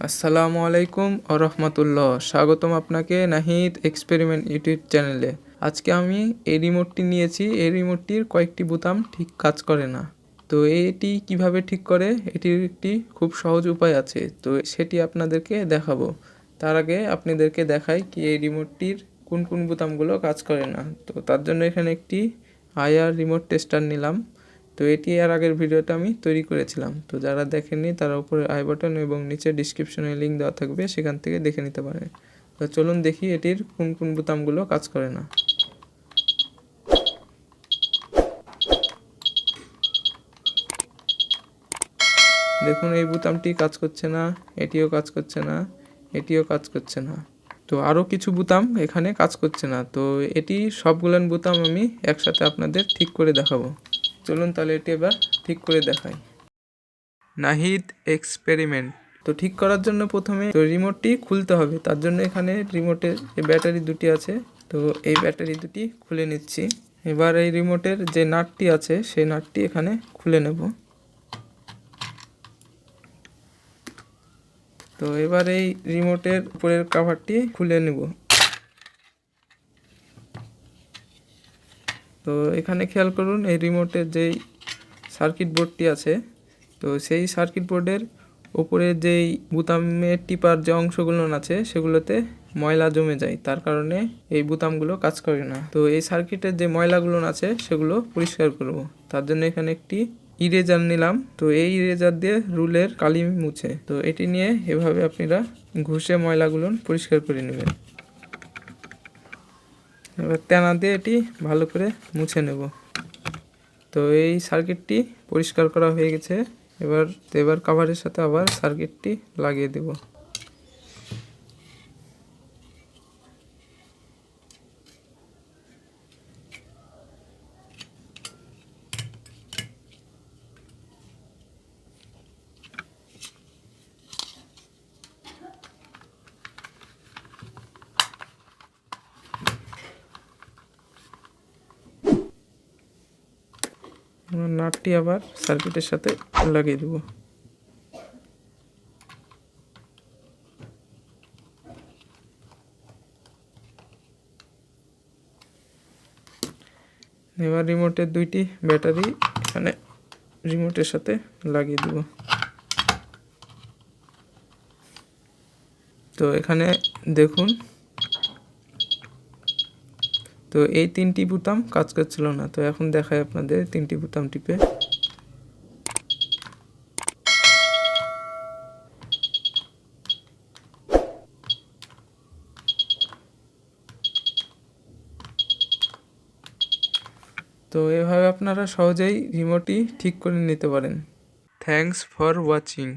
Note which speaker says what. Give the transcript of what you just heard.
Speaker 1: আসসালামু আলাইকুম ও রহমতুল্লাহ। স্বাগতম আপনাকে নাহিদ এক্সপেরিমেন্ট ইউটিউব চ্যানেলে। আজকে আমি এই রিমোটটি নিয়েছি। এই রিমোটটির কয়েকটি বোতাম ঠিক কাজ করে না। তো এটি কিভাবে ঠিক করে, এটির একটি খুব সহজ উপায় আছে, তো সেটি আপনাদেরকে দেখাবো। তার আগে আপনাদেরকে দেখাই কি এই রিমোটটির কোন কোন বোতামগুলো কাজ করে না। তো তার জন্য এখানে একটি আইআর রিমোট টেস্টার নিলাম। তো এটি এর আগের ভিডিওটা আমি তৈরি করেছিলাম, তো যারা দেখেননি তারা উপরে আই বাটন এবং নিচে ডিসক্রিপশনে লিঙ্ক দেওয়া থাকবে, সেখান থেকে দেখে নিতে পারে। তো চলুন দেখি এটির কোন কোন বোতামগুলো কাজ করে না। দেখুন এই বোতামটি কাজ করছে না, এটিও কাজ করছে না, এটিও কাজ করছে না। তো আরও কিছু বোতাম এখানে কাজ করছে না। তো এটি সবগুলান বোতাম আমি একসাথে আপনাদের ঠিক করে দেখাবো। চলুন তাহলে এটি এবার ঠিক করে দেখাই। নাহিদ এক্সপেরিমেন্ট। তো ঠিক করার জন্য প্রথমে তো রিমোটটি খুলতে হবে। তার জন্য এখানে রিমোটের যে ব্যাটারি দুটি আছে, তো এই ব্যাটারি দুটি খুলে নিচ্ছি। এবার এই রিমোটের যে নাটটি আছে সেই নাটটি এখানে খুলে নেব। তো এবার এই রিমোটের উপরের কভারটি খুলে নেব। তো এখানে খেয়াল করুন এই রিমোটের যেই সার্কিট বোর্ডটি আছে, তো সেই সার্কিট বোর্ডের উপরে যেই বোতামের টিপার যে অংশগুলো আছে সেগুলোতে ময়লা জমে যায়, তার কারণে এই বোতামগুলো কাজ করে না। তো এই সার্কিটের যে ময়লাগুলো আছে সেগুলো পরিষ্কার করব। তার জন্য এখানে একটি ইরেজার নিলাম। তো এই ইরেজার দিয়ে রুলের কালি মুছে, তো এটি নিয়ে এভাবে আপনারা ঘষে ময়লাগুলো পরিষ্কার করে নেবেন। এবার তেনা দিয়ে এটি ভালো করে মুছে নেব। তো এই সার্কিটটি পরিষ্কার করা হয়ে গেছে। এবার কভারের সাথে আবার সার্কিটটি লাগিয়ে দেব। নাটটি আবার সার্কিটের সাথে লাগিয়ে দেব। এবার রিমোটের দুইটি ব্যাটারি এখানে রিমোটের সাথে লাগিয়ে দেব। তো এখানে দেখুন, তো এই তিনটি বোতাম কাজ করছিল না। তো এখন দেখাই আপনাদের তিনটি বোতাম টিপে। তো এভাবে আপনারা সহজেই রিমোটটি ঠিক করে নিতে পারেন। Thanks for watching.